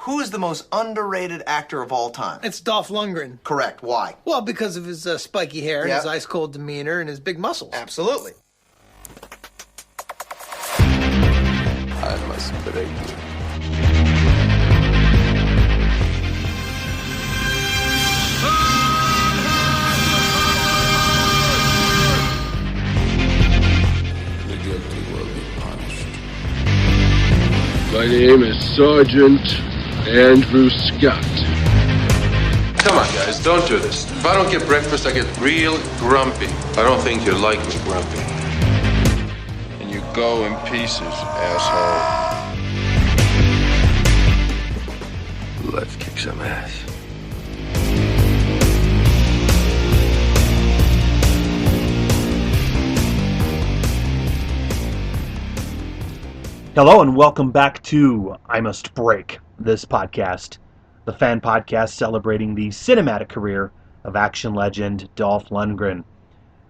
Who is the most underrated actor of all time? It's Dolph Lundgren. Correct. Why? Well, because of his spiky hair and his ice-cold demeanor and his big muscles. Absolutely. I must break you. The guilty will be punished. My name is Sergeant Andrew Scott. Come on, guys, don't do this. If I don't get breakfast, I get real grumpy. I don't think you like me grumpy. And you go in pieces, asshole. Let's kick some ass. Hello and welcome back to I Must Break, this podcast, the fan podcast celebrating the cinematic career of action legend Dolph Lundgren.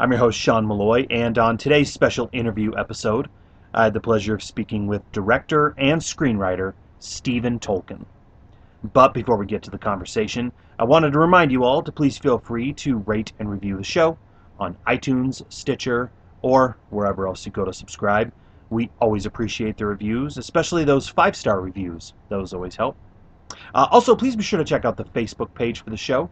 I'm your host Sean Malloy, and on today's special interview episode, I had the pleasure of speaking with director and screenwriter Stephen Tolkin. But before we get to the conversation, I wanted to remind you all to please feel free to rate and review the show on iTunes, Stitcher, or wherever else you go to subscribe. We always appreciate the reviews, especially those 5-star reviews. Those always help. Also, please be sure to check out the Facebook page for the show,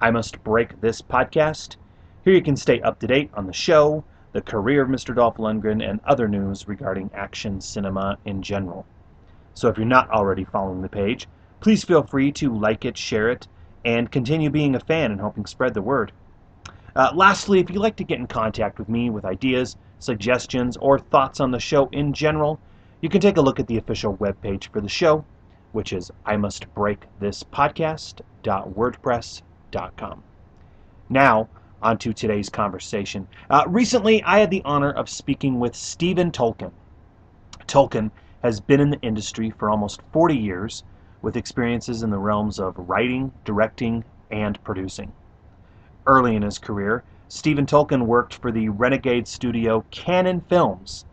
I Must Break This Podcast. Here you can stay up to date on the show, the career of Mr. Dolph Lundgren, and other news regarding action cinema in general. So if you're not already following the page, please feel free to like it, share it, and continue being a fan and helping spread the word. Lastly, if you'd like to get in contact with me with ideas, suggestions, or thoughts on the show in general, you can take a look at the official webpage for the show, which is imustbreakthispodcast.wordpress.com. Now, on to today's conversation. Recently, I had the honor of speaking with Stephen Tolkin. Tolkin has been in the industry for almost 40 years, with experiences in the realms of writing, directing, and producing. Early in his career, Stephen Tolkin worked for the renegade studio Cannon Films,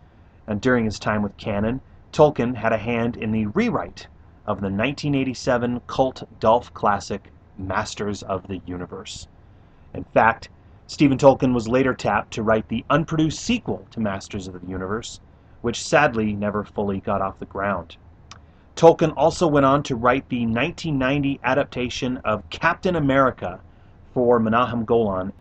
and during his time with Cannon, Tolkin had a hand in the rewrite of the 1987 cult Dolph classic Masters of the Universe. In fact, Stephen Tolkin was later tapped to write the unproduced sequel to Masters of the Universe, which sadly never fully got off the ground. Tolkin also went on to write the 1990 adaptation of Captain America for Menham Golan.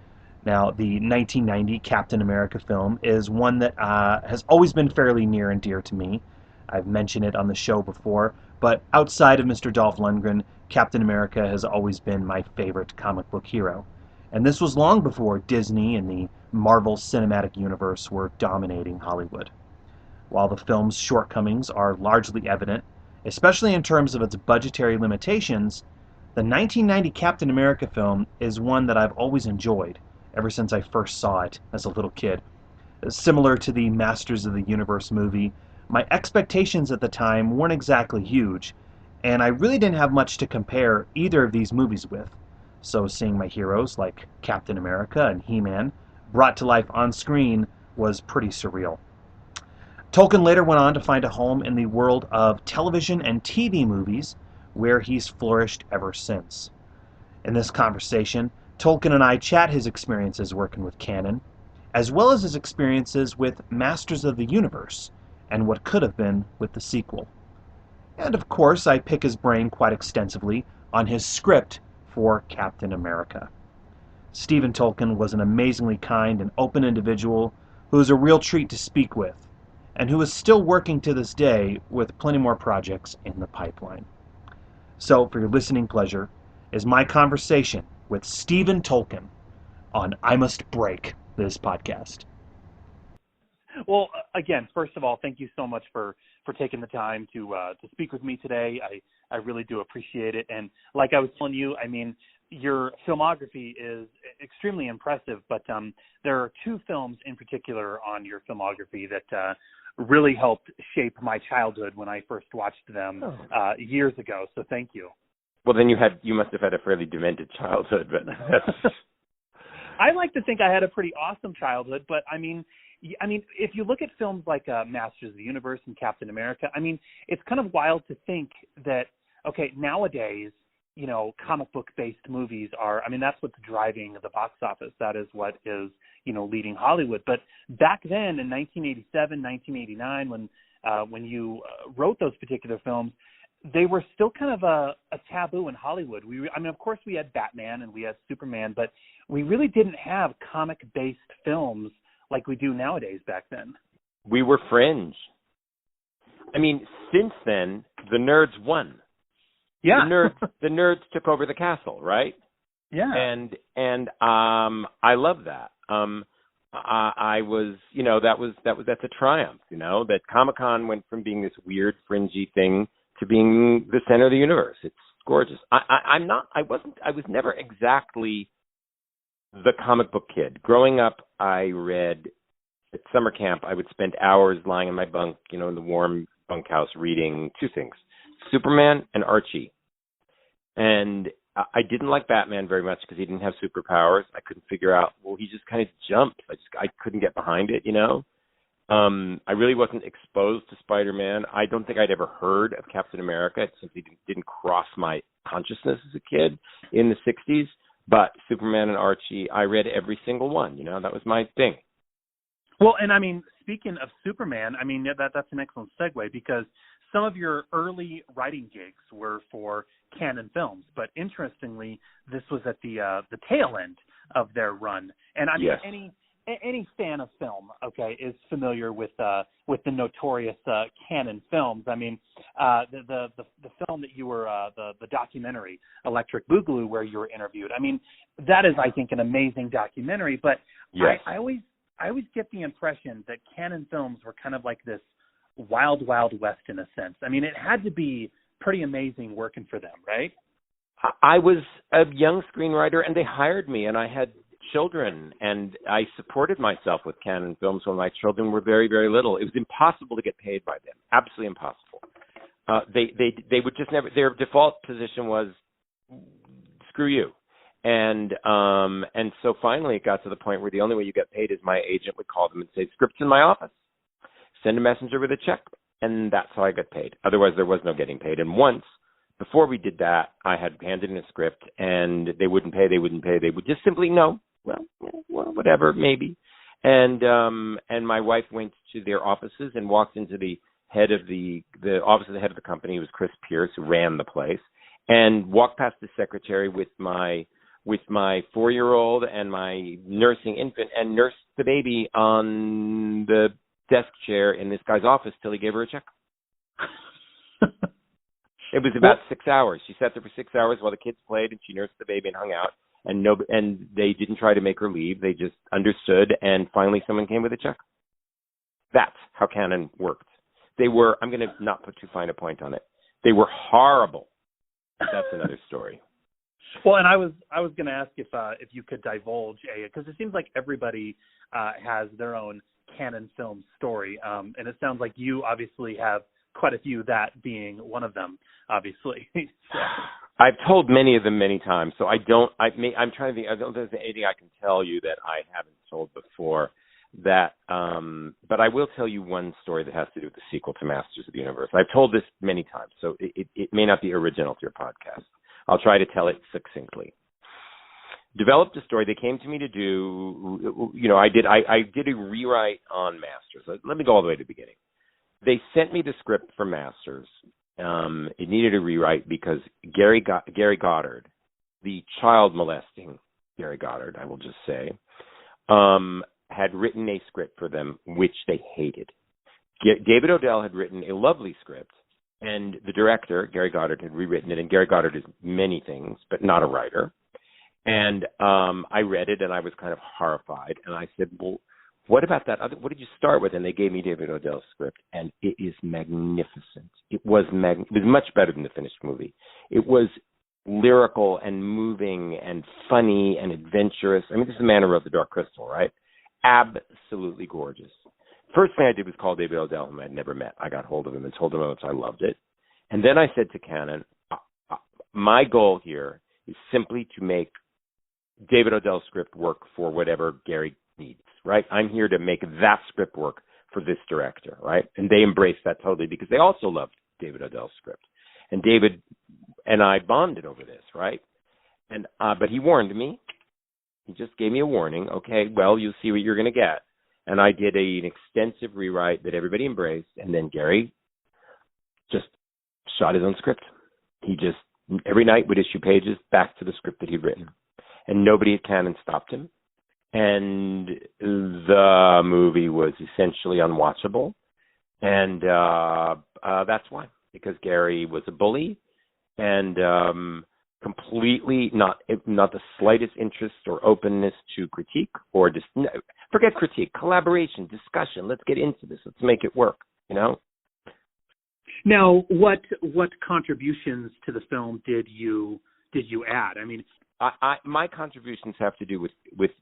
Now, the 1990 Captain America film is one that has always been fairly near and dear to me. I've mentioned it on the show before, but outside of Mr. Dolph Lundgren, Captain America has always been my favorite comic book hero. And this was long before Disney and the Marvel Cinematic Universe were dominating Hollywood. While the film's shortcomings are largely evident, especially in terms of its budgetary limitations, the 1990 Captain America film is one that I've always enjoyed ever since I first saw it as a little kid. Similar to the Masters of the Universe movie, my expectations at the time weren't exactly huge, and I really didn't have much to compare either of these movies with. So seeing my heroes like Captain America and He-Man brought to life on screen was pretty surreal. Tolkin later went on to find a home in the world of television and TV movies, where he's flourished ever since. In this conversation, Tolkin and I chat his experiences working with Cannon, as well as his experiences with Masters of the Universe, and what could have been with the sequel. And of course, I pick his brain quite extensively on his script for Captain America. Stephen Tolkin was an amazingly kind and open individual who was a real treat to speak with, and who is still working to this day with plenty more projects in the pipeline. So, for your listening pleasure, is my conversation with Stephen Tolkin on I Must Break This Podcast. Well, again, first of all, thank you so much for taking the time to speak with me today. I really do appreciate it. And like I was telling you, I mean, your filmography is extremely impressive, but there are two films in particular on your filmography that really helped shape my childhood when I first watched them years ago. So thank you. Well, then you must have had a fairly demented childhood, but that's... I like to think I had a pretty awesome childhood, but I mean, if you look at films like Masters of the Universe and Captain America, I mean, it's kind of wild to think that okay, nowadays, comic book based movies are, that's what's driving the box office. That is what is, leading Hollywood. But back then in 1987, 1989, when you wrote those particular films, they were still kind of a taboo in Hollywood. Of course we had Batman and we had Superman, but we really didn't have comic based films like we do nowadays back then. We were fringe. Since then, the nerds won. Yeah. The nerds took over the castle, right? Yeah. And I love that. I was, that's a triumph, that Comic-Con went from being this weird fringy thing to being the center of the universe. It's gorgeous. I was never exactly the comic book kid. Growing up, I read at summer camp. I would spend hours lying in my bunk, in the warm bunkhouse reading two things: Superman and Archie. And I didn't like Batman very much because he didn't have superpowers. I couldn't figure out, he just kind of jumped. I couldn't get behind it, I really wasn't exposed to Spider-Man. I don't think I'd ever heard of Captain America. It simply didn't cross my consciousness as a kid in the 60s. But Superman and Archie, I read every single one. That was my thing. Well, and speaking of Superman, that's an excellent segue, because some of your early writing gigs were for Canon Films, but interestingly, this was at the tail end of their run. And yes. Any fan of film, okay, is familiar with the notorious Canon Films. The film that you were the documentary Electric Boogaloo, where you were interviewed. That is, I think, an amazing documentary. But yes. I always get the impression that Canon Films were kind of like this wild, wild west in a sense. It had to be pretty amazing working for them, right? I was a young screenwriter, and they hired me, and I had children, and I supported myself with Canon Films when my children were very, very little. It was impossible to get paid by them. Absolutely impossible. They would just never. Their default position was screw you. And so finally it got to the point where the only way you get paid is my agent would call them and say, "Script's in my office. Send a messenger with a check." And that's how I got paid. Otherwise, there was no getting paid. And once, before we did that, I had handed in a script, and they wouldn't pay. They would just simply no. Well, whatever, maybe. And my wife went to their offices and walked into the head of the office of the head of the company. It was Chris Pierce, who ran the place, and walked past the secretary with my 4-year-old and my nursing infant, and nursed the baby on the desk chair in this guy's office till he gave her a check. It was about 6 hours. She sat there for 6 hours while the kids played, and she nursed the baby and hung out. And they didn't try to make her leave. They just understood, and finally someone came with a check. That's how Canon worked. They were, I'm going to not put too fine a point on it, they were horrible. That's another story. Well, and I was going to ask if you could divulge because it seems like everybody has their own Canon Film story, and it sounds like you obviously have quite a few, that being one of them, obviously. So. I've told many of them many times, so I'm trying to think. I don't think there's anything I can tell you that I haven't told before. But I will tell you one story that has to do with the sequel to Masters of the Universe. I've told this many times, so it may not be original to your podcast. I'll try to tell it succinctly. Developed a story. They came to me to do, I did a rewrite on Masters. Let me go all the way to the beginning. They sent me the script for Masters. It needed a rewrite because Gary Goddard, the child molesting Gary Goddard, I will just say, had written a script for them which they hated. David Odell had written a lovely script, and the director, Gary Goddard, had rewritten it. And Gary Goddard is many things, but not a writer. And I read it, and I was kind of horrified. And I said, well, what about that other? What did you start with? And they gave me David Odell's script, and it is magnificent. It was much better than the finished movie. It was lyrical and moving and funny and adventurous. I mean, this is the man who wrote The Dark Crystal, right? Absolutely gorgeous. First thing I did was call David Odell, whom I'd never met. I got hold of him and told him how much I loved it. And then I said to Canon, my goal here is simply to make David Odell's script work for whatever Gary needs, right? I'm here to make that script work for this director, right? And they embraced that totally because they also loved David Odell's script. And David and I bonded over this, right? And but he warned me. He just gave me a warning. Okay, well, you'll see what you're going to get. And I did an extensive rewrite that everybody embraced. And then Gary just shot his own script. He just every night would issue pages back to the script that he'd written. And nobody at Canon stopped him. And the movie was essentially unwatchable. And that's why. Because Gary was a bully and completely not the slightest interest or openness to critique or just forget critique, collaboration, discussion. Let's get into this. Let's make it work, you know? Now, what contributions to the film did you add? I mean, my contributions have to do with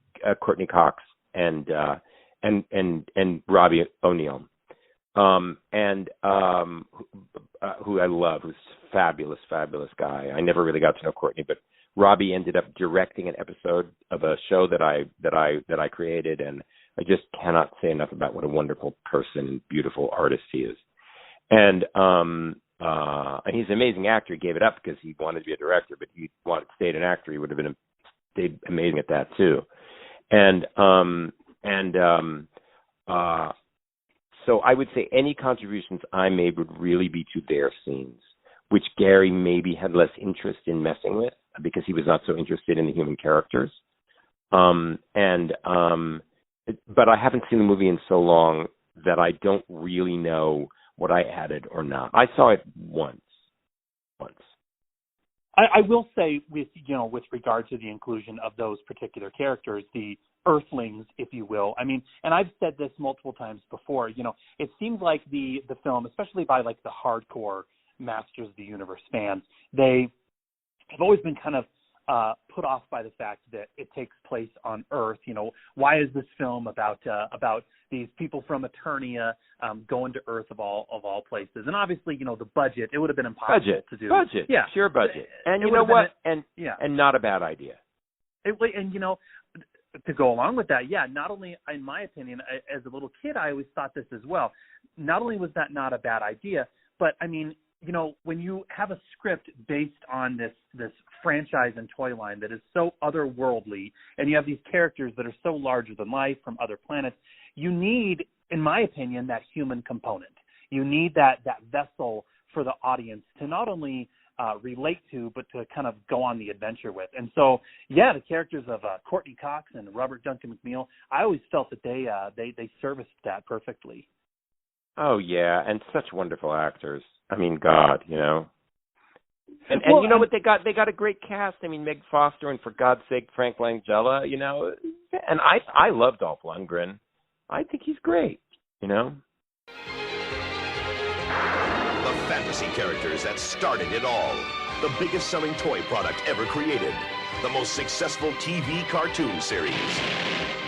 Courtney Cox and Robbie O'Neill, who I love, who's a fabulous guy. I never really got to know Courtney, but Robbie ended up directing an episode of a show that I created, and I just cannot say enough about what a wonderful person and beautiful artist he is. And he's an amazing actor. He gave it up because he wanted to be a director, but he wanted to stay an actor. He would have stayed amazing at that too. So I would say any contributions I made would really be to their scenes, which Gary maybe had less interest in messing with because he was not so interested in the human characters. But I haven't seen the movie in so long that I don't really know what I added or not. I saw it once. I will say with regard to the inclusion of those particular characters, the Earthlings, if you will. I mean, and I've said this multiple times before, it seems like the film, especially by like the hardcore Masters of the Universe fans, they have always been kind of put off by the fact that it takes place on Earth. Why is this film about these people from Eternia going to Earth of all places? And obviously, the budget, it would have been impossible to do. Yeah, sure, budget. And you know what? And not a bad idea. To go along with that, not only, in my opinion, as a little kid, I always thought this as well. Not only was that not a bad idea, but I mean, when you have a script based on this franchise and toy line that is so otherworldly, and you have these characters that are so larger than life from other planets, you need, in my opinion, that human component. You need that vessel for the audience to not only relate to, but to kind of go on the adventure with. And so, the characters of Courtney Cox and Robert Duncan McNeil, I always felt that they serviced that perfectly. Oh yeah, and such wonderful actors. I mean, God, And you know what, they got a great cast. I mean, Meg Foster and for God's sake, Frank Langella. And I love Dolph Lundgren. I think he's great. The fantasy characters that started it all. The biggest selling toy product ever created. The most successful TV cartoon series.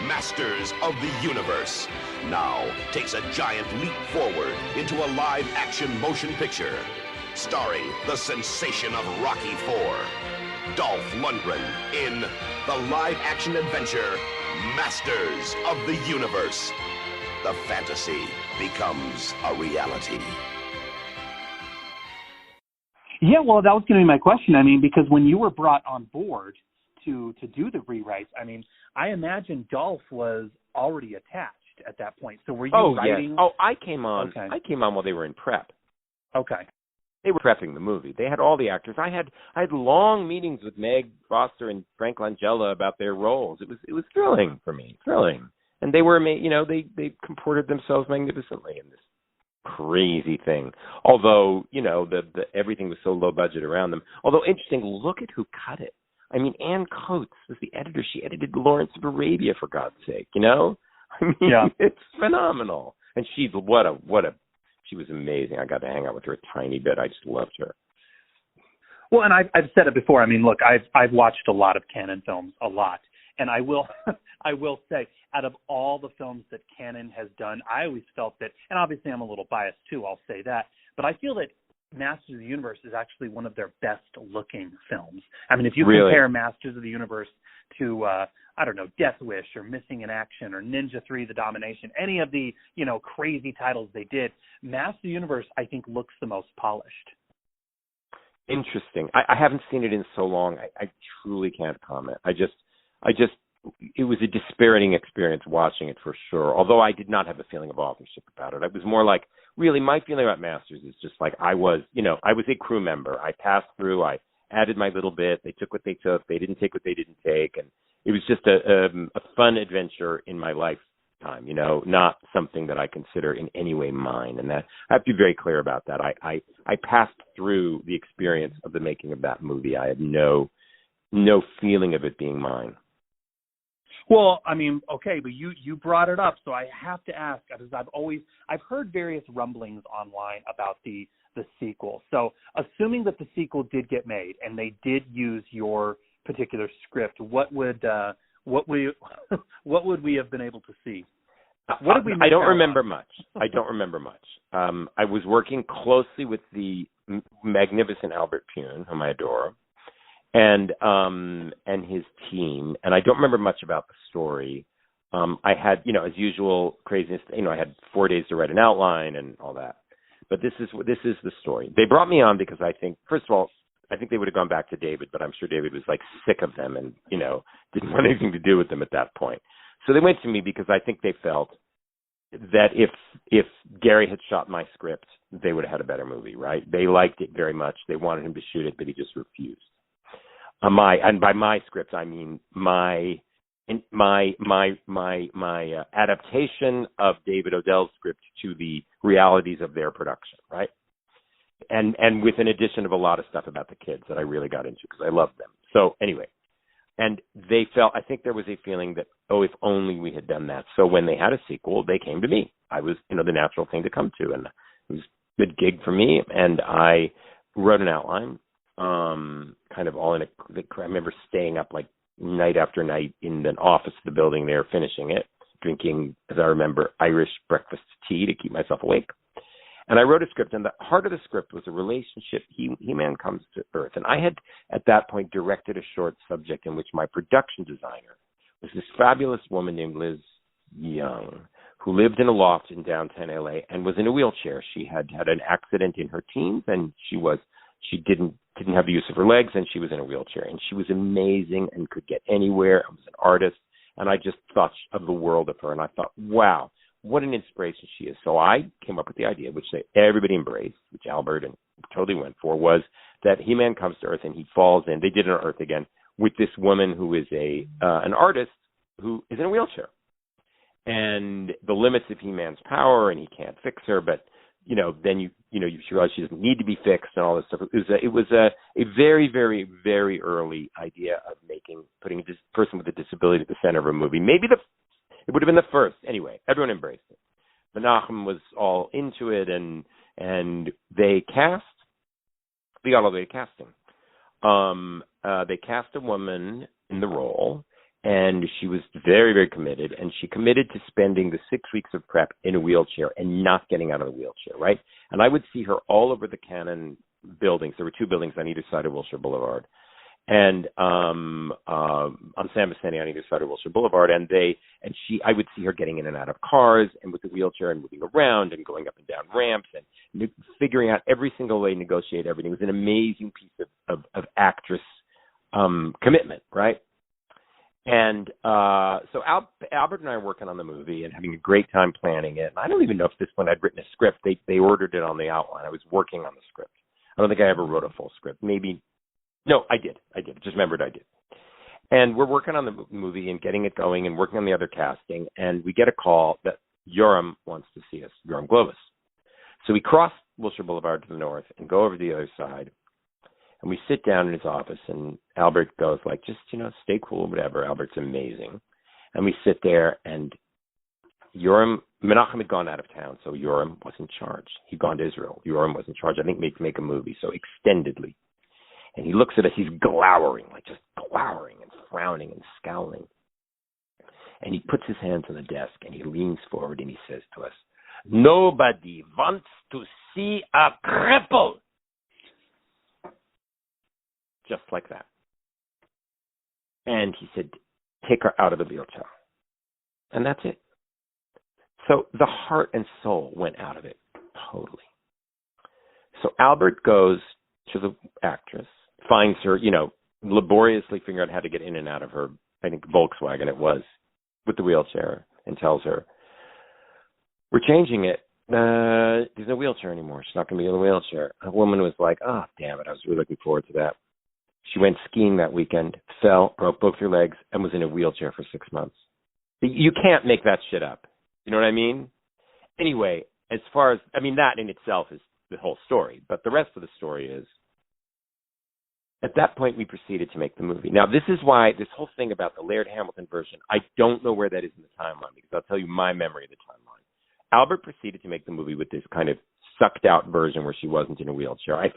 Masters of the Universe. Now takes a giant leap forward into a live action motion picture. Starring the sensation of Rocky IV. Dolph Lundgren in the live action adventure Masters of the Universe. The fantasy becomes a reality. Yeah, well, that was going to be my question. I mean, because when you were brought on board to do the rewrites, I mean, I imagine Dolph was already attached at that point. So were you writing? Yes. Oh, I came on. Okay. I came on while they were in prep. Okay. They were prepping the movie. They had all the actors. I had long meetings with Meg Foster and Frank Langella about their roles. It was thrilling for me, and they were, they comported themselves magnificently in this crazy thing. Although, the everything was so low budget around them. Although interesting, look at who cut it. I mean, Ann Coates was the editor. She edited Lawrence of Arabia, for God's sake. I mean, It's phenomenal. And she was amazing. I got to hang out with her a tiny bit. I just loved her. Well, and I've said it before. I mean, look, I've watched a lot of Canon films, a lot, and I will say, out of all the films that Canon has done, I always felt that, and obviously I'm a little biased too, I'll say that, but I feel that Masters of the Universe is actually one of their best looking films. I mean, if you compare Masters of the Universe to Death Wish or Missing in Action or Ninja 3: The Domination, any of the, crazy titles they did, Masters of the Universe, I think, looks the most polished. interesting. I haven't seen it in so long. I truly can't comment. I just, it was a dispiriting experience watching it for sure. Although I did not have a feeling of authorship about it. It was more like, really, my feeling about Masters is just like I was a crew member. I passed through. I added my little bit. They took what they took. They didn't take what they didn't take, and it was just a fun adventure in my lifetime. Not something that I consider in any way mine. And that I have to be very clear about that. I passed through the experience of the making of that movie. I have no feeling of it being mine. Well, I mean, okay, but you brought it up, so I have to ask, because I've heard various rumblings online about the sequel. So, assuming that the sequel did get made and they did use your particular script, what would we have been able to see? What did we? I don't remember much. I was working closely with the magnificent Albert Pune, whom I adore, and his team, and I don't remember much about the story. I had, as usual, craziness. I had 4 days to write an outline and all that. But this is the story. They brought me on because I think, first of all, I think they would have gone back to David, but I'm sure David was like sick of them and didn't want anything to do with them at that point. So they went to me because I think they felt that if Gary had shot my script, they would have had a better movie, right? They liked it very much. They wanted him to shoot it, but he just refused. And by my script, I mean my adaptation of David Odell's script to the realities of their production, right? And with an addition of a lot of stuff about the kids that I really got into because I loved them. So anyway, and they felt, I think there was a feeling that, if only we had done that. So when they had a sequel, they came to me. I was, the natural thing to come to, and it was a good gig for me. And I wrote an outline. Kind of all in I remember staying up like night after night in the office of the building there, finishing it, drinking, as I remember, Irish breakfast tea to keep myself awake. And I wrote a script, and the heart of the script was a relationship. He-Man comes to Earth. And I had, at that point, directed a short subject in which my production designer was this fabulous woman named Liz Young, who lived in a loft in downtown L.A. and was in a wheelchair. She had had an accident in her teens, and she didn't have the use of her legs, and she was in a wheelchair. And she was amazing and could get anywhere and was an artist. And I just thought of the world of her. And I thought, wow, what an inspiration she is. So I came up with the idea, which everybody embraced, which Albert and totally went for, was that He-Man comes to Earth and he falls in. They did it on Earth again with this woman who is an artist who is in a wheelchair. And the limits of He-Man's power, and he can't fix her, but then you realize she doesn't need to be fixed and all this stuff. It was a very, very, very early idea of putting this person with a disability at the center of a movie. Maybe it would have been the first. Anyway, everyone embraced it. Menham was all into it, and they got all the way to casting. They cast a woman in the role, and she was very, very committed, and she committed to spending the 6 weeks of prep in a wheelchair and not getting out of the wheelchair, right? And I would see her all over the Cannon buildings. There were 2 buildings on either side of Wilshire Boulevard, and on San Vicente on either side of Wilshire Boulevard, I would see her getting in and out of cars and with the wheelchair and moving around and going up and down ramps and figuring out every single way to negotiate everything. It was an amazing piece of actress commitment, right? And so Albert and I are working on the movie and having a great time planning it. And I don't even know if this one I'd written a script. They ordered it on the outline. I was working on the script. I don't think I ever wrote a full script. Maybe. No, I did. Just remembered I did. And we're working on the movie and getting it going and working on the other casting. And we get a call that Yoram wants to see us, Yoram Globus. So we cross Wilshire Boulevard to the north and go over to the other side. And we sit down in his office, and Albert goes like, just, stay cool, whatever. Albert's amazing. And we sit there, and Menachem had gone out of town, so Yoram was in charge. He'd gone to Israel. Yoram was in charge, I think, to make a movie, so extendedly. And he looks at us, he's glowering, like just glowering and frowning and scowling. And he puts his hands on the desk, and he leans forward, and he says to us, "Nobody wants to see a cripple." Just like that. And he said, take her out of the wheelchair. And that's it. So the heart and soul went out of it totally. So Albert goes to the actress, finds her, laboriously figuring out how to get in and out of her, I think, Volkswagen it was, with the wheelchair, and tells her, we're changing it. There's no wheelchair anymore. She's not going to be in a wheelchair. A woman was like, oh, damn it. I was really looking forward to that. She went skiing that weekend, fell, broke both her legs, and was in a wheelchair for 6 months. You can't make that shit up. You know what I mean? Anyway, as far as, that in itself is the whole story. But the rest of the story is, at that point, we proceeded to make the movie. Now, this is why this whole thing about the Laird Hamilton version, I don't know where that is in the timeline, because I'll tell you my memory of the timeline. Albert proceeded to make the movie with this kind of sucked out version where she wasn't in a wheelchair. I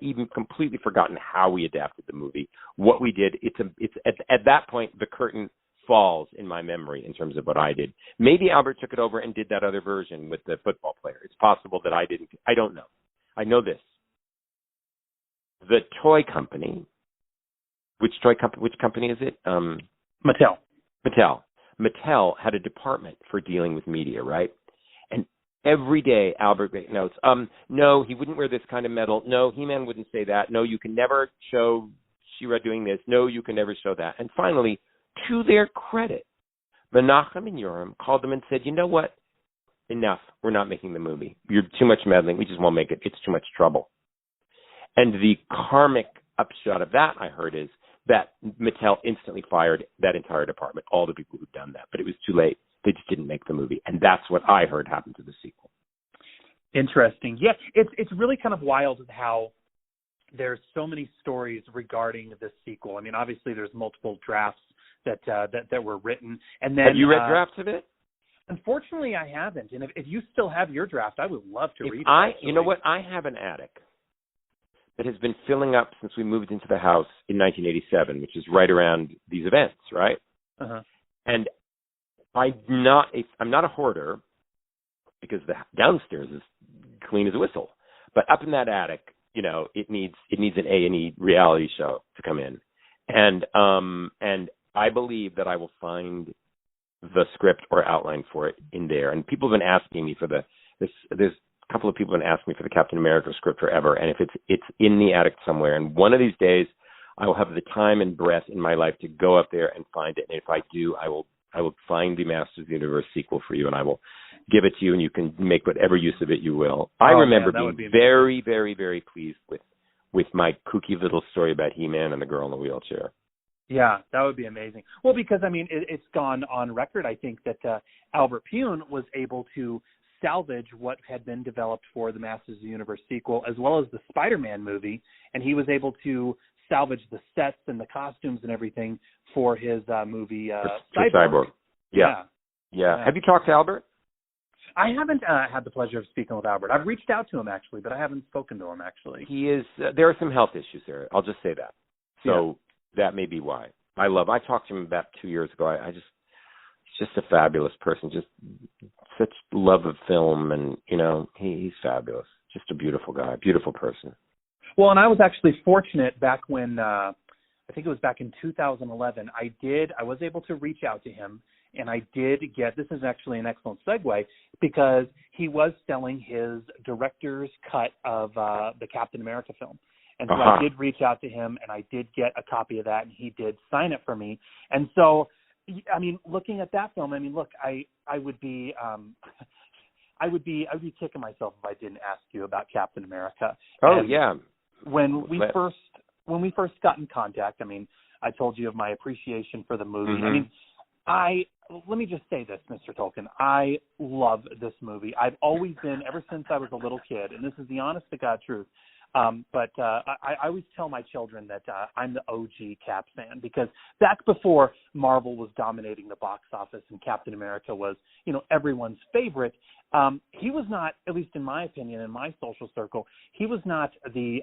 even completely forgotten how we adapted the movie, what we did. It's at that point, the curtain falls in my memory in terms of what I did. Maybe Albert took it over and did that other version with the football player. It's possible that I didn't. I don't know. I know this. The toy company, which company is it? Mattel. Mattel had a department for dealing with media, right? And every day Albert made notes. No, he wouldn't wear this kind of medal. No, He-Man wouldn't say that. No, you can never show She-Ra doing this. No, you can never show that. And finally, to their credit, Menham and Yoram called them and said, you know what? Enough. We're not making the movie. You're too much meddling. We just won't make it. It's too much trouble. And the karmic upshot of that, I heard, is that Mattel instantly fired that entire department, all the people who'd done that. But it was too late. They just didn't make the movie. And that's what I heard happened to the sequel. Interesting. Yeah, it's really kind of wild how there's so many stories regarding this sequel. Obviously there's multiple drafts that were written. And then, have you read drafts of it? Unfortunately, I haven't. And if you still have your draft, I would love to read it. You know what? I have an attic that has been filling up since we moved into the house in 1987, which is right around these events, right? Uh-huh. And I'm not a hoarder, because the downstairs is clean as a whistle. But up in that attic, it needs an A&E reality show to come in. And I believe that I will find the script or outline for it in there. And people have been asking me for there's a couple of people have been asking me for the Captain America script forever. And if it's in the attic somewhere, and one of these days I will have the time and breath in my life to go up there and find it. And if I do, I will find the Masters of the Universe sequel for you, and I will give it to you, and you can make whatever use of it you will. I remember being very, very, very pleased with my kooky little story about He-Man and the girl in the wheelchair. Yeah, that would be amazing. Well, because, it's gone on record, I think, that Albert Pune was able to salvage what had been developed for the Masters of the Universe sequel, as well as the Spider-Man movie, and he was able to salvage the sets and the costumes and everything for his movie Cyborg. Yeah. Have you talked to Albert? I haven't had the pleasure of speaking with Albert. I've reached out to him, actually, but I haven't spoken to him, actually. He is. There are some health issues there. I'll just say that. So that may be why. I talked to him about 2 years ago. He's just a fabulous person. Just such love of film, and he's fabulous. Just a beautiful guy, beautiful person. Well, and I was actually fortunate back when I think it was back in 2011. I was able to reach out to him, and I did get. This is actually an excellent segue, because he was selling his director's cut of the Captain America film. And so I did reach out to him, and I did get a copy of that, and he did sign it for me. And so, looking at that film, look, I would be kicking myself if I didn't ask you about Captain America. Oh, and yeah. When we first got in contact, I told you of my appreciation for the movie. Mm-hmm. Let me just say this, Mr. Tolkin. I love this movie. I've always been, ever since I was a little kid, and this is the honest to God truth. But I always tell my children that I'm the OG Cap fan, because back before Marvel was dominating the box office and Captain America was, everyone's favorite, he was not, at least in my opinion, in my social circle, he was not the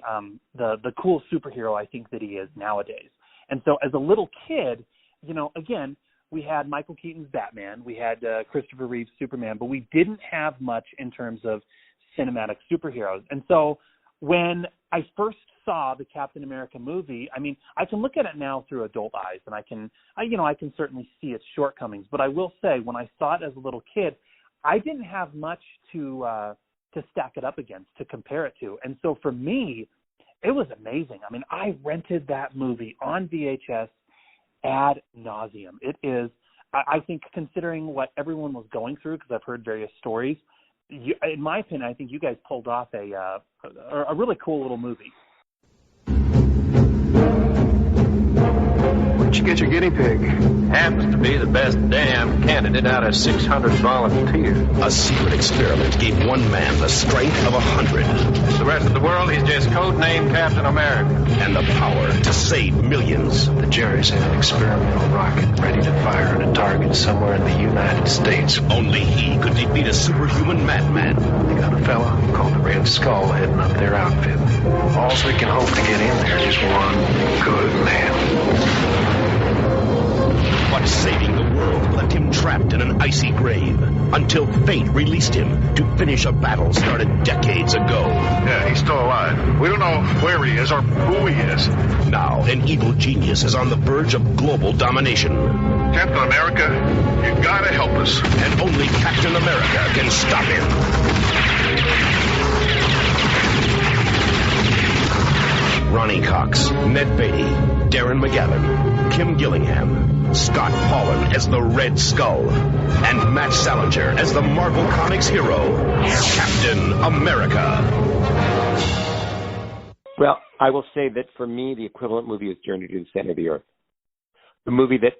cool superhero I think that he is nowadays. And so as a little kid, again, we had Michael Keaton's Batman, we had Christopher Reeve's Superman, but we didn't have much in terms of cinematic superheroes. And so when I first saw the Captain America movie, I can look at it now through adult eyes, and I can certainly see its shortcomings. But I will say, when I saw it as a little kid, I didn't have much to stack it up against, to compare it to. And so for me, it was amazing. I mean, I rented that movie on VHS ad nauseum. It is, I think, considering what everyone was going through, because I've heard various stories, in my opinion, I think you guys pulled off a really cool little movie. Where'd you get your guinea pig? Happens to be the best damn candidate out of 600 volunteers. A secret experiment gave one man the strength of 100. The rest of the world, he's just codenamed Captain America. And the power to save millions. The Jerry's had an experimental rocket ready to fire at a target somewhere in the United States. Only he could defeat a superhuman madman. They got a fella called the Red Skull heading up their outfit. All we can hope to get in there is one good man. But saving the world left him trapped in an icy grave until fate released him to finish a battle started decades ago. Yeah, he's still alive. We don't know where he is or who he is. Now, an evil genius is on the verge of global domination. Captain America, you gotta help us. And only Captain America can stop him. Ronnie Cox, Ned Beatty, Darren McGavin, Kim Gillingham, Scott Paulin as the Red Skull, and Matt Salinger as the Marvel Comics hero, Captain America. Well, I will say that for me, the equivalent movie is Journey to the Center of the Earth. The movie that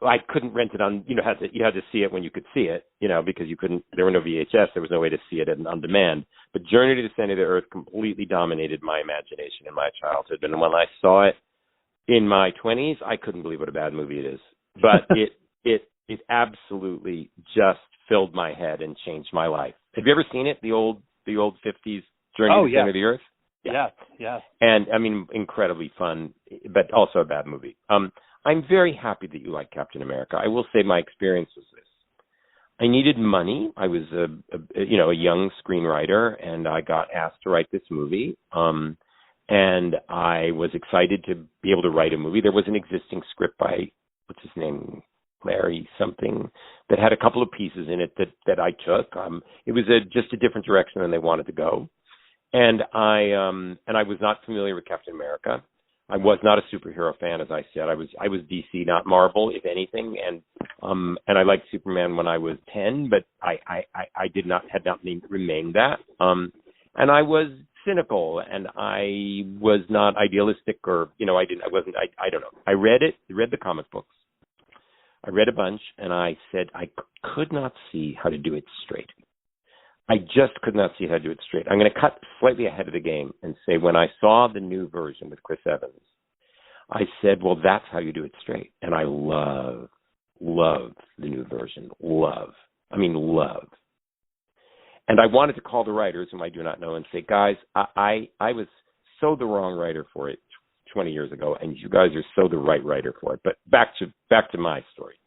I couldn't rent it on, you had to see it when you could see it, because there were no VHS, there was no way to see it on demand. But Journey to the Center of the Earth completely dominated my imagination in my childhood. And when I saw it in my 20s, I couldn't believe what a bad movie it is. But it absolutely just filled my head and changed my life. Have you ever seen it? The old 50s Journey to the Center of the Earth? Yeah. And I mean, incredibly fun, but also a bad movie. I'm very happy that you like Captain America. I will say my experience was this. I needed money. I was a young screenwriter, and I got asked to write this movie. And I was excited to be able to write a movie. There was an existing script by, what's his name, Larry something, that had a couple of pieces in it that I took. It was just a different direction than they wanted to go. And I was not familiar with Captain America. I was not a superhero fan, as I said. I was DC, not Marvel, if anything, and I liked Superman when I was 10, but I had not remained that. And I was cynical, and I was not idealistic, or I don't know. I read the comic books. I read a bunch, and I said I could not see how to do it straight. I just could not see how to do it straight. I'm going to cut slightly ahead of the game and say when I saw the new version with Chris Evans, I said, well, that's how you do it straight. And I love the new version. Love. And I wanted to call the writers, whom I do not know, and say, guys, I was so the wrong writer for it 20 years ago, and you guys are so the right writer for it. But back to my story.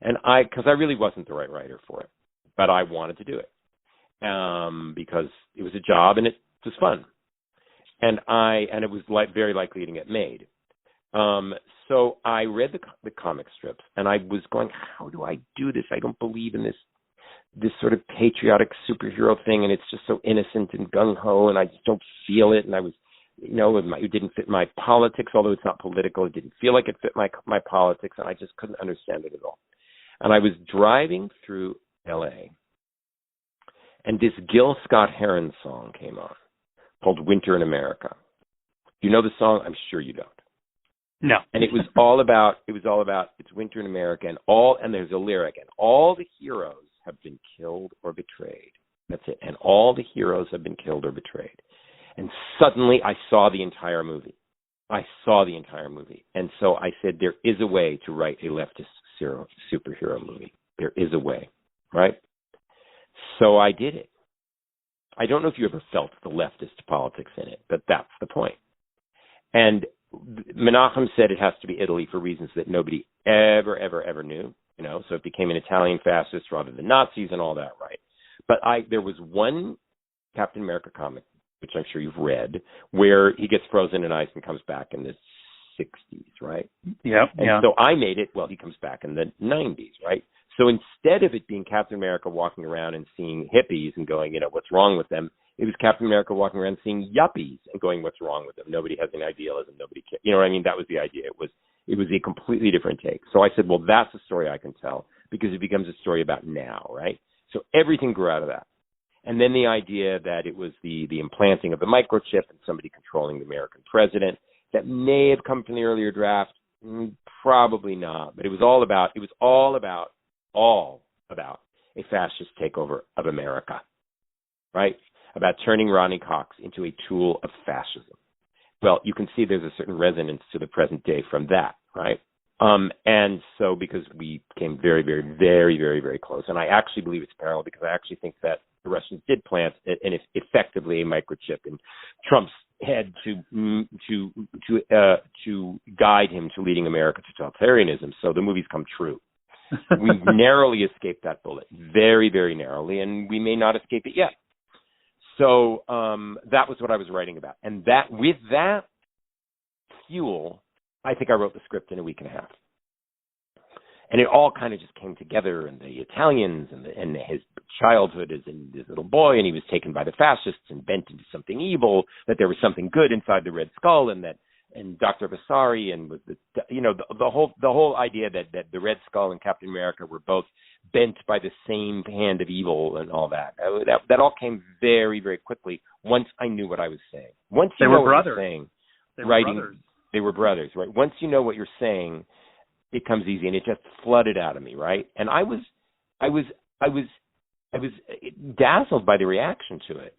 And because I really wasn't the right writer for it, but I wanted to do it. Because it was a job and it was fun, and it was very likely to get made. So I read the comic strips, and I was going, how do I do this? I don't believe in this sort of patriotic superhero thing, and it's just so innocent and gung ho, and I just don't feel it. And I was, it didn't fit my politics, although it's not political. It didn't feel like it fit my politics, and I just couldn't understand it at all. And I was driving through L.A. and this Gil Scott-Heron song came on called Winter in America. Do you know the song? I'm sure you don't. No. And it was all about it's winter in America, and there's a lyric, and all the heroes have been killed or betrayed. That's it. And all the heroes have been killed or betrayed. And suddenly I saw the entire movie. And so I said, there is a way to write a leftist superhero movie. There is a way, right? So I did it. I don't know if you ever felt the leftist politics in it, but that's the point. And Menham said it has to be Italy for reasons that nobody ever knew, so it became an Italian fascist rather than Nazis and all that, right? But there was one Captain America comic, which I'm sure you've read, where he gets frozen in ice and comes back in the 60s, right? Yeah. And so I made it, he comes back in the 90s, right? So instead of it being Captain America walking around and seeing hippies and going, what's wrong with them, It was Captain America walking around seeing yuppies and going, what's wrong with them? Nobody has any idealism. Nobody cares. You know what I mean? That was the idea. It was a completely different take. So I said, well, that's a story I can tell because it becomes a story about now, right? So everything grew out of that. And then the idea that it was the implanting of the microchip and somebody controlling the American president that may have come from the earlier draft, probably not. But it was all about a fascist takeover of America, right? About turning Ronnie Cox into a tool of fascism. Well, you can see there's a certain resonance to the present day from that, right? And so because we came very, very, very, very, very close, and I actually believe it's parallel because I actually think that the Russians did plant effectively a microchip in Trump's head to guide him to leading America to totalitarianism. So the movies come true. We narrowly escaped that bullet, very, very narrowly, and we may not escape it yet. So that was what I was writing about. And that with that fuel, I think I wrote the script in a week and a half. And it all kind of just came together, and the Italians and his childhood as his little boy, and he was taken by the fascists and bent into something evil, that there was something good inside the Red Skull, and Dr. Vasari and with the whole idea that the Red Skull and Captain America were both bent by the same hand of evil and all that. That all came very, very quickly once I knew what I was saying. Once you know what you're saying, they were brothers, right? Once you know what you're saying, it comes easy, and it just flooded out of me, right? And I was dazzled by the reaction to it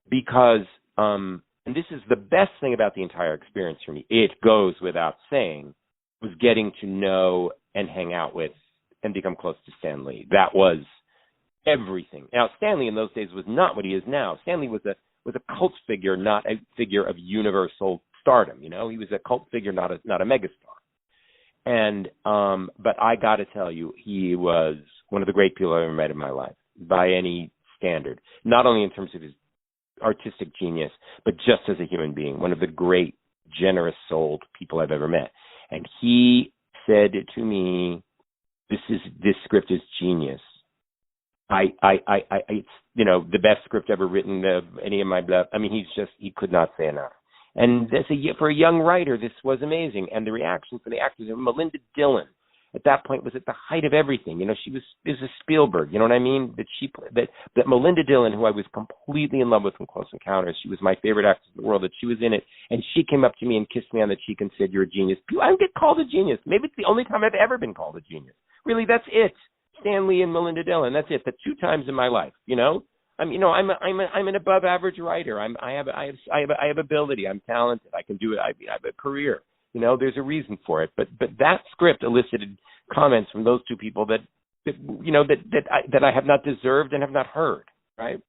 because, and this is the best thing about the entire experience for me. It goes without saying, was getting to know and hang out with and become close to Stan Lee. That was everything. Now, Stan Lee in those days was not what he is now. Stan Lee was a cult figure, not a figure of universal stardom. You know, he was a cult figure, not a megastar. And but I got to tell you, he was one of the great people I've ever met in my life by any standard. Not only in terms of his artistic genius, but just as a human being, one of the great, generous-souled people I've ever met. And he said to me, "This script is genius. It's the best script ever written of any of my blood." I mean, he could not say enough. And for a young writer, this was amazing. And the reaction from the actors, Melinda Dillon, at that point was at the height of everything. You know, she was a Spielberg. You know what I mean? That Melinda Dillon, who I was completely in love with from Close Encounters, she was my favorite actress in the world. That she was in it, and she came up to me and kissed me on the cheek and said, "You're a genius." I get called a genius. Maybe it's the only time I've ever been called a genius. Really, that's it. Stan Lee and Melinda Dillon. That's it. The two times in my life. You know. I'm an above average writer. I have ability. I'm talented. I can do it. I have a career. You know, there's a reason for it. But that script elicited comments from those two people that I have not deserved and have not heard. Right.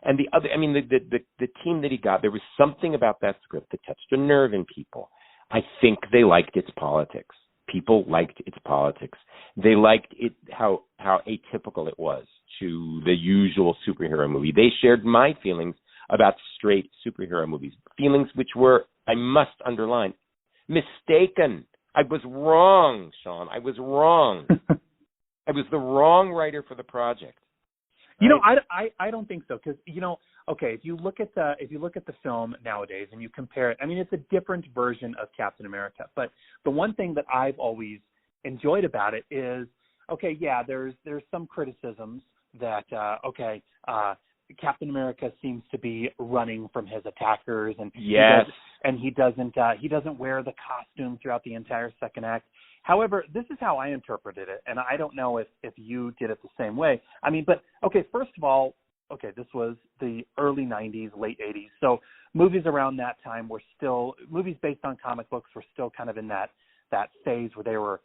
And the team that he got, there was something about that script that touched a nerve in people. I think they liked its politics. People liked its politics. They liked it how atypical it was to the usual superhero movie. They shared my feelings about straight superhero movies, feelings which were, I must underline, mistaken. I was wrong, Sean. I was wrong. I was the wrong writer for the project. You know, I don't think so, because okay, if you look at the film nowadays and you compare it, I mean, it's a different version of Captain America. But the one thing that I've always enjoyed about it is, okay, yeah, there's some criticisms that Captain America seems to be running from his attackers, and yes, he doesn't wear the costume throughout the entire second act. However, this is how I interpreted it, and I don't know if you did it the same way. I mean, but, okay, first of all, okay, this was the early 90s, late 80s, so movies around that time movies based on comic books were still kind of in that phase where they were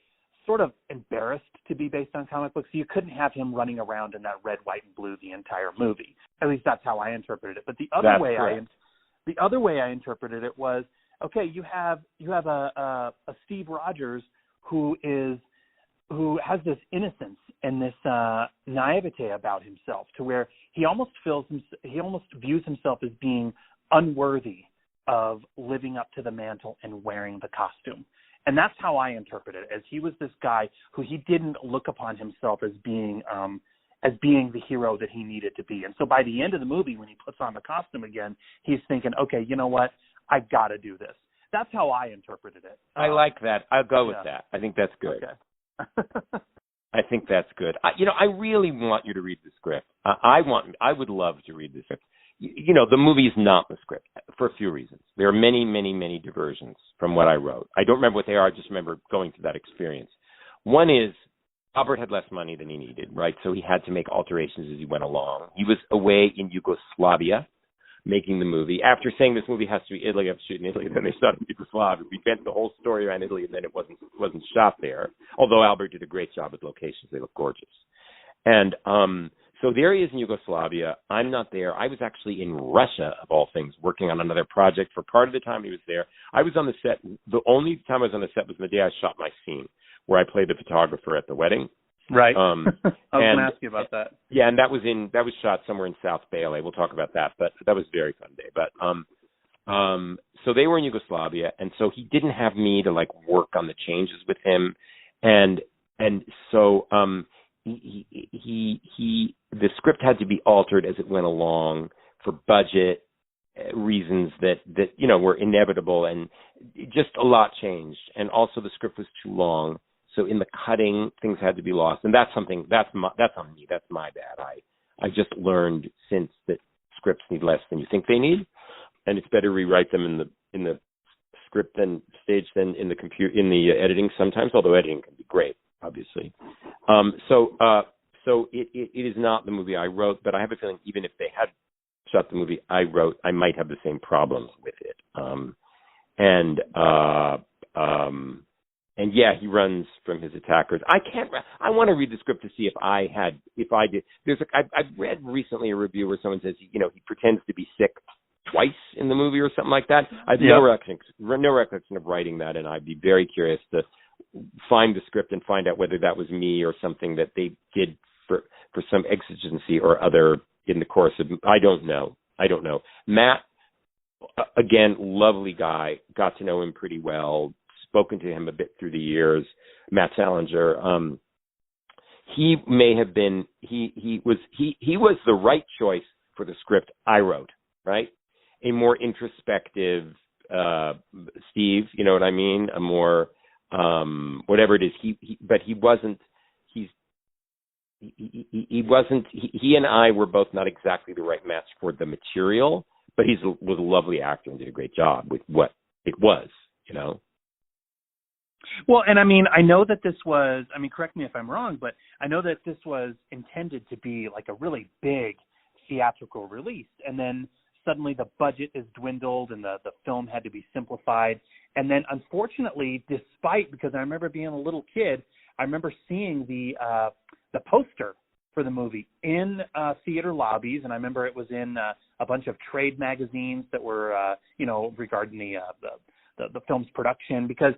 sort of embarrassed to be based on comic books. So you couldn't have him running around in that red, white, and blue the entire movie. At least that's how I interpreted it. But the other way I interpreted it was, okay, you have a Steve Rogers who has this innocence and this naivete about himself, to where he almost views himself as being unworthy of living up to the mantle and wearing the costume. And that's how I interpret it, as he was this guy who he didn't look upon himself as being as being the hero that he needed to be. And so by the end of the movie, when he puts on the costume again, he's thinking, okay, you know what? I got to do this. That's how I interpreted it. I like that. I'll go with that. I think that's good. Okay. I think that's good. I really want you to read the script. I would love to read the script. The movie is not the script for a few reasons. There are many, many, many diversions from what I wrote. I don't remember what they are. I just remember going through that experience. One is Albert had less money than he needed, right? So he had to make alterations as he went along. He was away in Yugoslavia making the movie. After saying this movie has to be Italy, I have to shoot in Italy, then they shot in Yugoslavia. We bent the whole story around Italy, and then it wasn't shot there. Although Albert did a great job with locations. They look gorgeous. And so there he is in Yugoslavia. I'm not there. I was actually in Russia, of all things, working on another project for part of the time he was there. I was on the set. The only time I was on the set was the day I shot my scene, where I played the photographer at the wedding. Right. I was going to ask you about that. Yeah, and that was shot somewhere in South Bay, LA. We'll talk about that, but that was a very fun day. But so they were in Yugoslavia, and so he didn't have me to work on the changes with him, and so the script had to be altered as it went along for budget reasons that were inevitable, and just a lot changed, and also the script was too long. So in the cutting, things had to be lost, and that's on me. That's my bad. I just learned since that scripts need less than you think they need, and it's better to rewrite them in the script than stage than in the editing sometimes. Although editing can be great, obviously. So it is not the movie I wrote, but I have a feeling even if they had shot the movie I wrote, I might have the same problems with it. And yeah, he runs from his attackers. I want to read the script to see if I did. I've read recently a review where someone says, he pretends to be sick twice in the movie or something like that. I have no recollection of writing that, and I'd be very curious to find the script and find out whether that was me or something that they did for some exigency or other in the course of. I don't know. Matt, again, lovely guy. Got to know him pretty well. Spoken to him a bit through the years. Matt Salinger. He may have been. He was the right choice for the script I wrote. Right, a more introspective Steve. You know what I mean? A more whatever it is. But he wasn't. He wasn't. He and I were both not exactly the right match for the material. But was a lovely actor and did a great job with what it was. Well, and I know that this was, correct me if I'm wrong, but I know that this was intended to be like a really big theatrical release. And then suddenly the budget is dwindled and the film had to be simplified. And then unfortunately, because I remember being a little kid, I remember seeing the poster for the movie in theater lobbies. And I remember it was in a bunch of trade magazines that were, regarding the film's production, because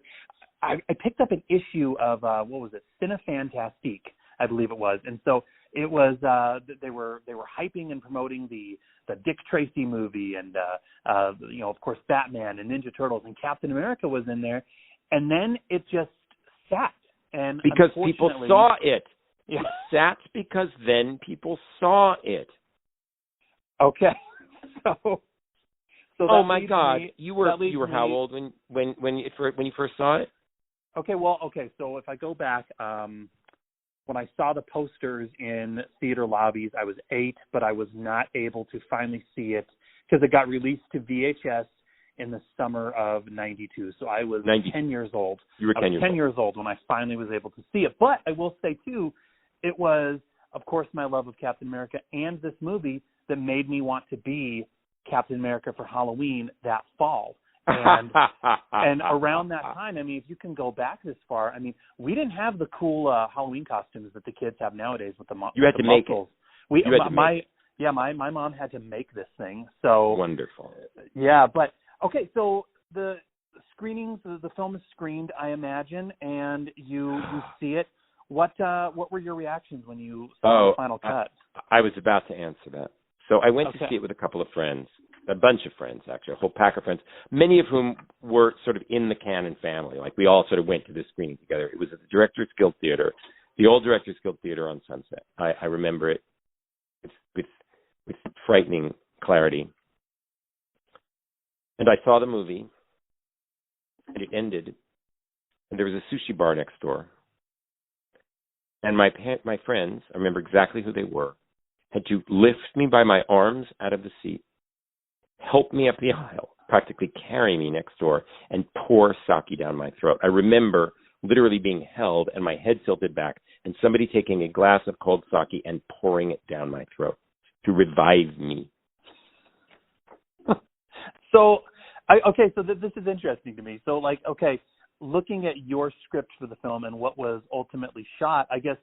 I picked up an issue of what was it, Cinefantastique, I believe it was, and so it was they were hyping and promoting the Dick Tracy movie, and of course Batman and Ninja Turtles, and Captain America was in there, and then it just sat, and because people saw it. Yeah. It sat because then people saw it. Okay, so. Oh my God! You were how old when you first saw it? Okay, so if I go back, when I saw the posters in theater lobbies, I was 8, but I was not able to finally see it because it got released to VHS in the summer of '92. So I was 10 years old. You were 10 years old when I finally was able to see it. But I will say too, it was, of course, my love of Captain America and this movie that made me want to be Captain America for Halloween that fall. And around that time, if you can go back this far, we didn't have the cool Halloween costumes that the kids have nowadays with the muscles. You had to make it. My mom had to make this thing. So wonderful. Yeah, but okay, so the screenings, the film is screened, I imagine, and you see it. What were your reactions when you saw the final cut? I was about to answer that. So I went to see it with a couple of friends, a bunch of friends, actually, a whole pack of friends, many of whom were sort of in the Cannon family. Like, we all sort of went to this screening together. It was at the Directors Guild Theater. The old Directors Guild Theater on Sunset. I remember it with frightening clarity. And I saw the movie, and it ended, and there was a sushi bar next door. And my friends, I remember exactly who they were, had to lift me by my arms out of the seat, help me up the aisle, practically carry me next door, and pour sake down my throat. I remember literally being held and my head tilted back, and somebody taking a glass of cold sake and pouring it down my throat to revive me. So this is interesting to me. So, looking at your script for the film and what was ultimately shot, I guess,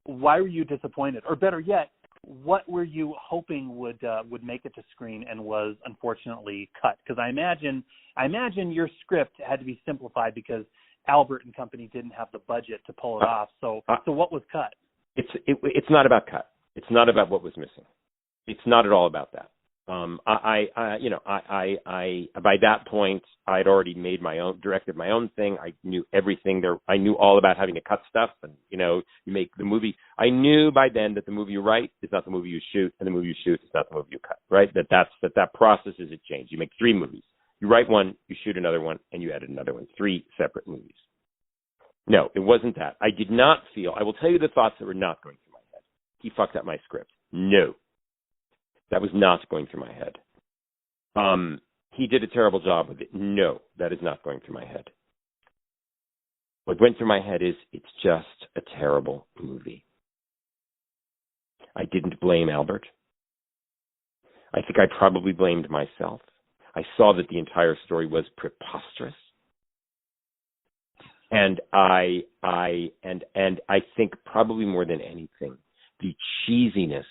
why were you disappointed? Or better yet, what were you hoping would make it to screen and was unfortunately cut? Because I imagine your script had to be simplified because Albert and company didn't have the budget to pull it off. So what was cut? It's not about cut. It's not about what was missing. It's not at all about that. I by that point, I'd already directed my own thing. I knew everything there. I knew all about having to cut stuff, and you make the movie. I knew by then that the movie you write is not the movie you shoot, and the movie you shoot is not the movie you cut. Right? That process is a change. You make 3 movies. You write one, you shoot another one, and you edit another one. 3 separate movies. No, it wasn't that. I did not feel. I will tell you the thoughts that were not going through my head. He fucked up my script. No. That was not going through my head. He did a terrible job with it. No, that is not going through my head. What went through my head is it's just a terrible movie. I didn't blame Albert. I think I probably blamed myself. I saw that the entire story was preposterous. And I think probably more than anything, the cheesiness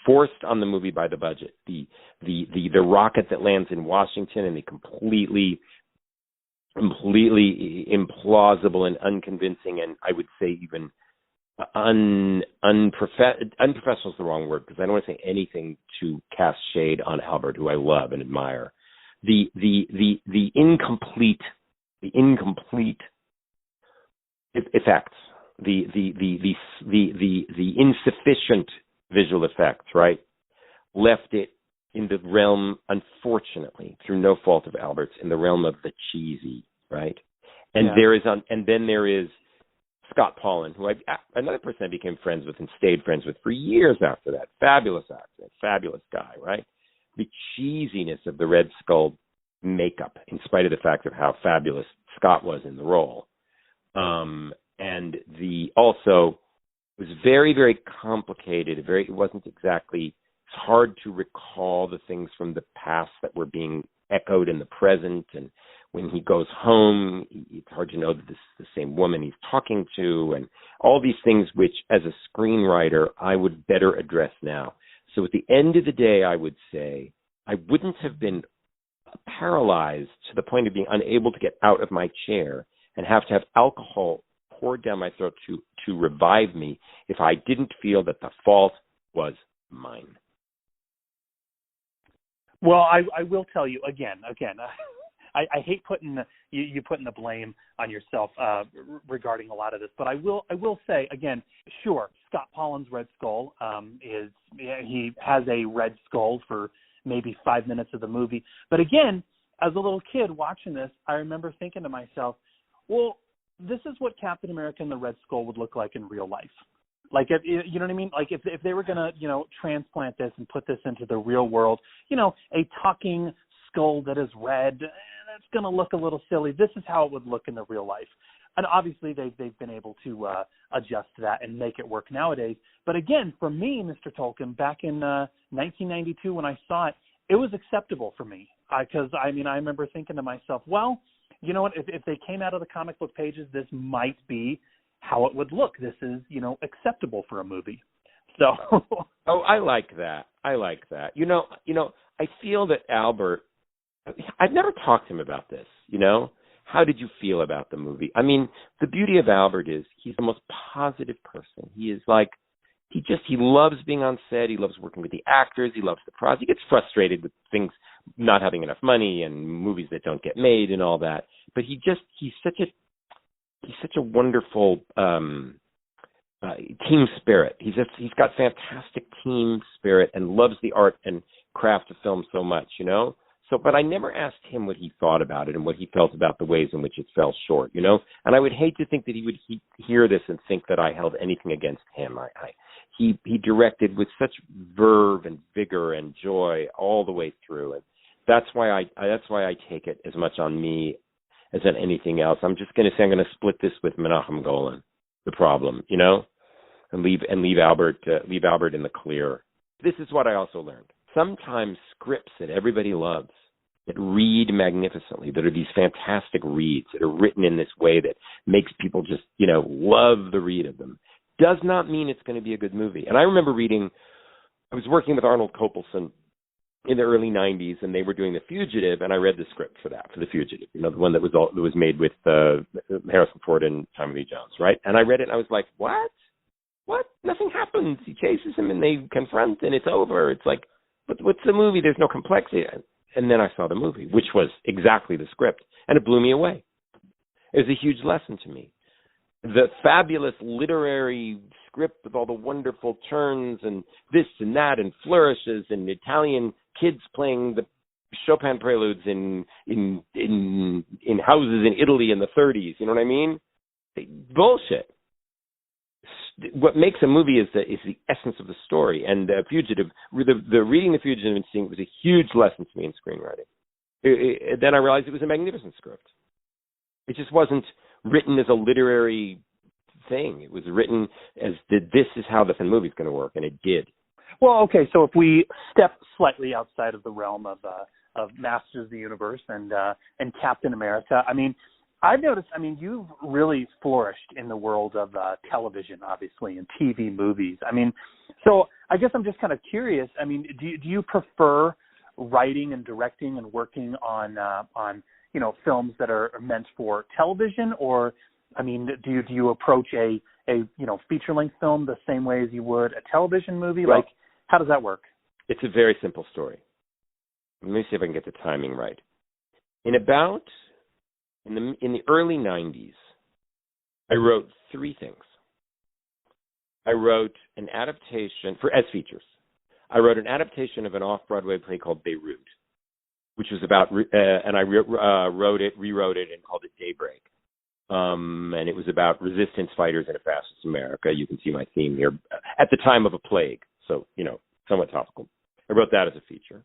forced on the movie by the budget, the rocket that lands in Washington and the completely implausible and unconvincing, and I would say even unprofessional is the wrong word because I don't want to say anything to cast shade on Albert, who I love and admire. The incomplete effects, the insufficient visual effects, right, left it in the realm, unfortunately, through no fault of Albert's, in the realm of the cheesy, right? And then there is Scott Paulin, who another person I became friends with and stayed friends with for years after that. Fabulous actor, fabulous guy, right? The cheesiness of the Red Skull makeup, in spite of the fact of how fabulous Scott was in the role. And also it was very, very complicated. It wasn't exactly, it's hard to recall the things from the past that were being echoed in the present. And when he goes home, it's hard to know that this is the same woman he's talking to, and all these things which, as a screenwriter, I would better address now. So at the end of the day, I would say I wouldn't have been paralyzed to the point of being unable to get out of my chair and have to have alcohol poured down my throat to revive me if I didn't feel that the fault was mine. Well, I will tell you again. I hate putting you putting the blame on yourself regarding a lot of this, but I will say again, sure, Scott Paulin's Red Skull he has a red skull for maybe 5 minutes of the movie, but again, as a little kid watching this, I remember thinking to myself, well, this is what Captain America and the Red Skull would look like in real life. Like, if, you know what I mean? Like, if they were going to, transplant this and put this into the real world, a talking skull that is red, that's going to look a little silly. This is how it would look in the real life. And obviously, they've been able to adjust to that and make it work nowadays. But again, for me, Mr. Tolkin, back in 1992 when I saw it, it was acceptable for me. Because, I remember thinking to myself, well, you know what, if they came out of the comic book pages, this might be how it would look. This is, acceptable for a movie. So. Oh, I like that. I feel that Albert, I've never talked to him about this, How did you feel about the movie? The beauty of Albert is he's the most positive person. He is like, he loves being on set. He loves working with the actors. He loves the process. He gets frustrated with things not having enough money and movies that don't get made and all that. But he's such a wonderful team spirit. He's got fantastic team spirit and loves the art and craft of film so much, you know. So, but I never asked him what he thought about it and what he felt about the ways in which it fell short, you know. And I would hate to think that he would hear this and think that I held anything against him. He directed with such verve and vigor and joy all the way through, and that's why I take it as much on me as on anything else. I'm just going to say I'm going to split this with Menachem Golan, The Problem, you know, and leave Albert in the clear. This is what I also learned. Sometimes scripts that everybody loves, that read magnificently, that are these fantastic reads, that are written in this way that makes people just, you know, love the read of them, does not mean it's going to be a good movie. And I remember I was working with Arnold Kopelson in the early 90s, and they were doing The Fugitive, and I read the script for The Fugitive, you know, the one that was made with Harrison Ford and Tommy Lee Jones, right? And I read it, and I was like, what? Nothing happens. He chases him, and they confront, and it's over. It's like, what's the movie? There's no complexity. And then I saw the movie, which was exactly the script, and it blew me away. It was a huge lesson to me. The fabulous literary script with all the wonderful turns and this and that and flourishes and Italian kids playing the Chopin preludes in houses in Italy in the 30s. You know what I mean? Bullshit. What makes a movie is the essence of the story. And Fugitive, the reading The Fugitive and seeing it was a huge lesson to me in screenwriting. Then I realized it was a magnificent script. It just wasn't written as a literary thing. It was written as this is how the movie's going to work, and it did. Well, okay, so if we step slightly outside of the realm of Masters of the Universe and Captain America, I mean, I've noticed, I mean, you've really flourished in the world of television, obviously, and TV movies. I mean, so I guess I'm just kind of curious. I mean, do you prefer writing and directing and working on you know, films that are meant for television, or I mean, do you approach a you know, feature-length film the same way as you would a television movie? Well, like, how does that work? It's a very simple story. Let me see if I can get the timing right. In the early 90s, I wrote three things. I wrote an adaptation as features. I wrote an adaptation of an off-Broadway play called Beirut, which was about, and I rewrote it, and called it Daybreak. And it was about resistance fighters in a fascist America. You can see my theme here. At the time of a plague, so, you know, somewhat topical. I wrote that as a feature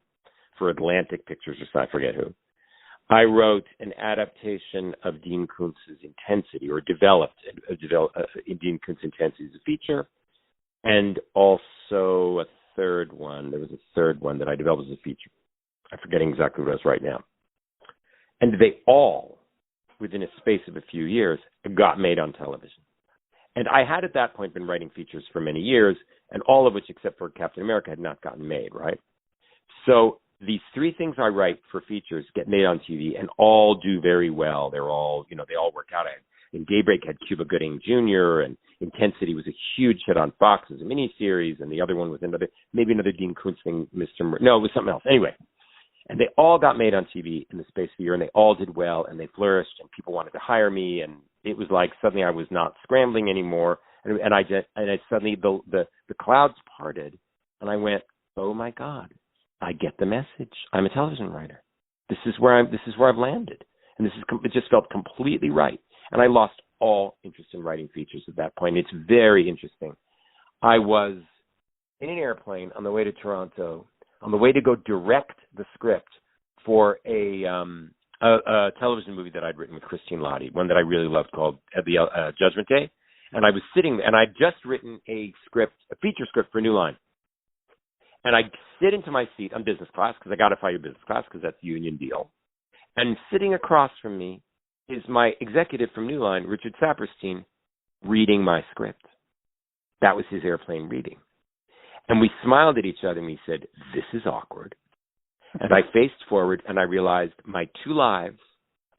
for Atlantic Pictures, or I forget who. I wrote an adaptation of Dean Koontz's Intensity, or developed Dean Koontz Intensity as a feature, and also a third one. There was a third one that I developed as a feature. I'm forgetting exactly what it was right now. And they all, within a space of a few years, got made on television. And I had at that point been writing features for many years, and all of which, except for Captain America, had not gotten made, right? So these three things I write for features get made on TV and all do very well. They're all, you know, they all work out. And Daybreak had Cuba Gooding Jr., and Intensity was a huge hit on Fox as a miniseries, and the other one was maybe another Dean Koontz thing, no, it was something else. Anyway, and they all got made on TV in the space of a year, and they all did well, and they flourished, and people wanted to hire me, and it was like suddenly I was not scrambling anymore, and I suddenly the clouds parted, and I went, oh my God, I get the message. I'm a television writer. This is where I've landed, and it just felt completely right, and I lost all interest in writing features at that point. It's very interesting. I was in an airplane on the way to Toronto, on the way to go direct the script for a television movie that I'd written with Christine Lottie, one that I really loved called Judgment Day. And I was sitting there, and I'd just written a feature script for New Line. And I sit into my seat on business class, because I got to fly your business class, because that's the union deal. And sitting across from me is my executive from New Line, Richard Saperstein, reading my script. That was his airplane reading. And we smiled at each other, and we said, this is awkward. And I faced forward, and I realized my two lives,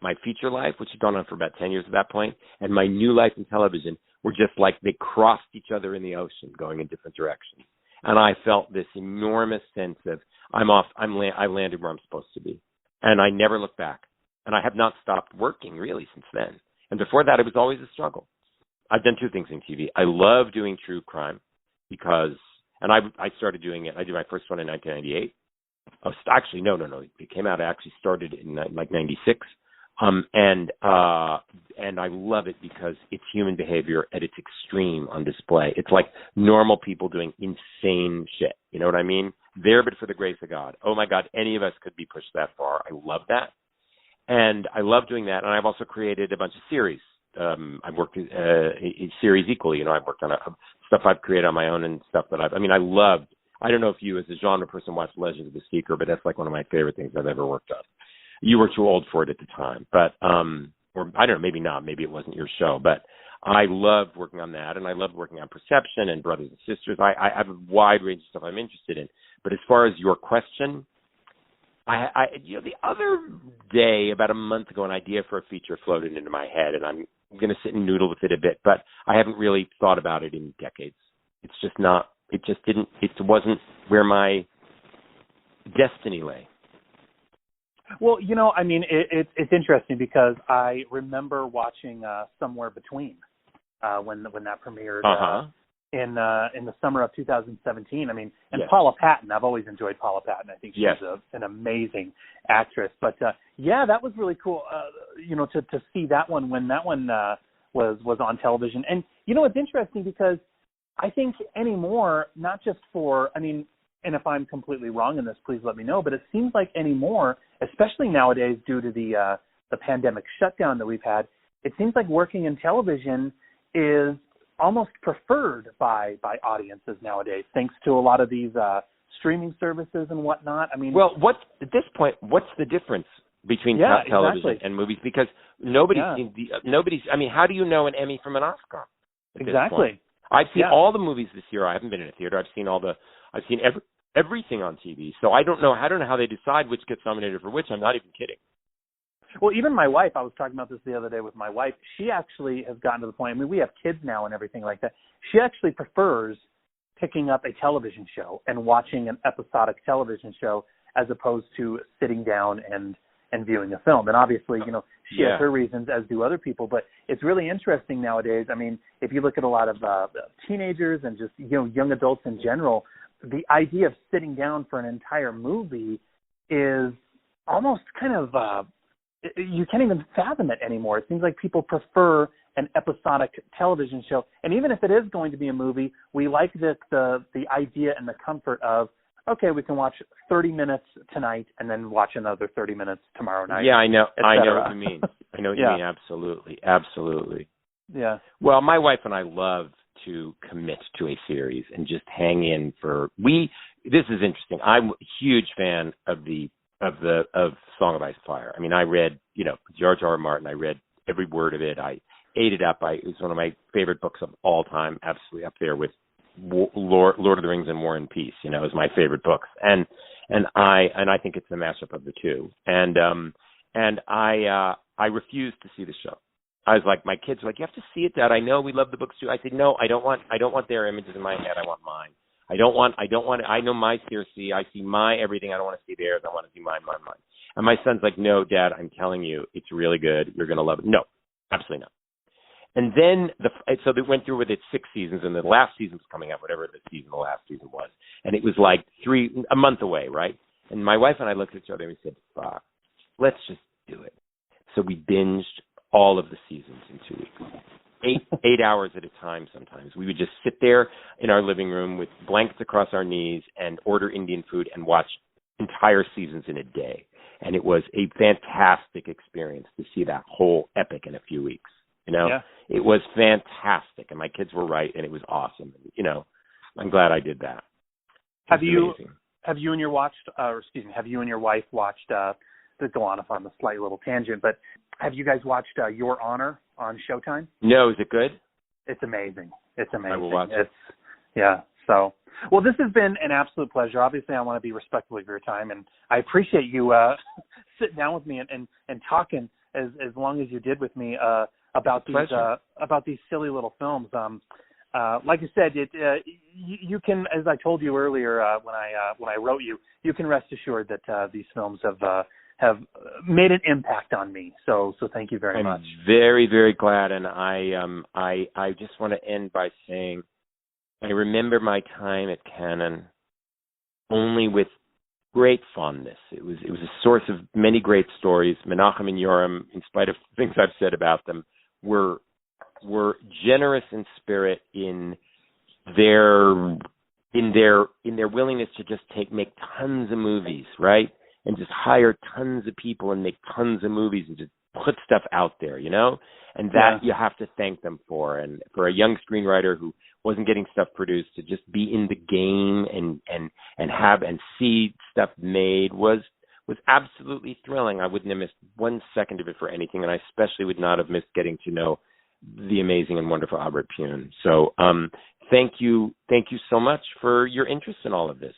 my feature life, which had gone on for about 10 years at that point, and my new life in television were just like they crossed each other in the ocean, going in different directions. And I felt this enormous sense of, I landed where I'm supposed to be. And I never looked back. And I have not stopped working, really, since then. And before that, it was always a struggle. I've done two things in TV. I love doing true crime because, and I started doing it. I did my first one in 1998. Oh, actually, no. It came out. I actually started in like 96. And I love it because it's human behavior at its extreme on display. It's like normal people doing insane shit. You know what I mean? There, but for the grace of God. Oh my God, any of us could be pushed that far. I love that. And I love doing that. And I've also created a bunch of series. I've worked in series equally. You know, I've worked on stuff I've created on my own and stuff that I don't know if you as a genre person watched Legends of the Seeker, but that's like one of my favorite things I've ever worked on. You were too old for it at the time, but, or I don't know, maybe not, maybe it wasn't your show, but I loved working on that, and I loved working on Perception and Brothers and Sisters. I have a wide range of stuff I'm interested in. But as far as your question, the other day, about a month ago, an idea for a feature floated into my head, and I'm going to sit and noodle with it a bit, but I haven't really thought about it in decades. It's just not, it wasn't where my destiny lay. Well, you know, I mean, it's interesting because I remember watching Somewhere Between when that premiered in the summer of 2017. I mean, and yes. Paula Patton, I've always enjoyed Paula Patton. I think she's yes. an amazing actress. But yeah, that was really cool. You know, to see that one when that one was on television. And you know, it's interesting because I think anymore, not just for, I mean. And if I'm completely wrong in this, please let me know. But it seems like anymore, especially nowadays due to the pandemic shutdown that we've had, it seems like working in television is almost preferred by audiences nowadays, thanks to a lot of these streaming services and whatnot. I mean, well, at this point, what's the difference between television and movies? Because nobody's. I mean, how do you know an Emmy from an Oscar? Exactly. I've seen all the movies this year. I haven't been in a theater. I've seen everything on TV. So I don't know how they decide which gets nominated for which. I'm not even kidding. Well, even my wife, I was talking about this the other day with my wife. She actually has gotten to the point, I mean, we have kids now and everything like that. She actually prefers picking up a television show and watching an episodic television show as opposed to sitting down and viewing a film. And obviously, you know, she has her reasons, as do other people. But it's really interesting nowadays. I mean, if you look at a lot of teenagers and just, you know, young adults in general, the idea of sitting down for an entire movie is almost kind of, you can't even fathom it anymore. It seems like people prefer an episodic television show. And even if it is going to be a movie, we like the idea and the comfort of, okay, we can watch 30 minutes tonight and then watch another 30 minutes tomorrow night. Yeah, I know what you mean. I know what you mean. Absolutely. Yeah. Well, my wife and I love to commit to a series and just hang in this is interesting. I'm a huge fan of Song of Ice and Fire. I mean, I read, you know, George R. R. Martin. I read every word of it. I ate it up. It was one of my favorite books of all time, absolutely up there with Lord of the Rings and War and Peace, you know, is my favorite books. And I think it's the mashup of the two. And I refused to see the show. I was like, my kids were like, you have to see it, Dad. I know we love the books too. I said, no, I don't want their images in my head. I want mine. I know my CRC. I see my everything. I don't want to see theirs. I want to see mine. And my son's like, no, Dad, I'm telling you, it's really good. You're going to love it. No, absolutely not. And then, so they went through with it 6 seasons, and the last season's coming up, whatever the last season was. And it was like a month away, right? And my wife and I looked at each other and we said, fuck, let's just do it. So we binged all of the seasons in 2 weeks. 8 hours at a time sometimes. We would just sit there in our living room with blankets across our knees and order Indian food and watch entire seasons in a day. And it was a fantastic experience to see that whole epic in a few weeks. You know, It was fantastic, and my kids were right, and it was awesome. You know, I'm glad I did that. Have you and your wife watched? To go on a slight little tangent, but have you guys watched Your Honor on Showtime? No, is it good? It's amazing. It's amazing. I will watch it. So, well, this has been an absolute pleasure. Obviously, I want to be respectful of your time, and I appreciate you sitting down with me and talking as long as you did with me about these silly little films. Like I said, you can, as I told you earlier when I wrote you, you can rest assured that these films have have made an impact on me. So thank you very much. I'm very, very glad, and I just want to end by saying I remember my time at Canon only with great fondness. It was a source of many great stories. Menham and Yoram, in spite of things I've said about them, were generous in spirit in their willingness to just make tons of movies, right? And just hire tons of people and make tons of movies and just put stuff out there, you know? And that you have to thank them for. And for a young screenwriter who wasn't getting stuff produced, to just be in the game and have and see stuff made was absolutely thrilling. I wouldn't have missed 1 second of it for anything, and I especially would not have missed getting to know the amazing and wonderful Albert Pune. So thank you so much for your interest in all of this.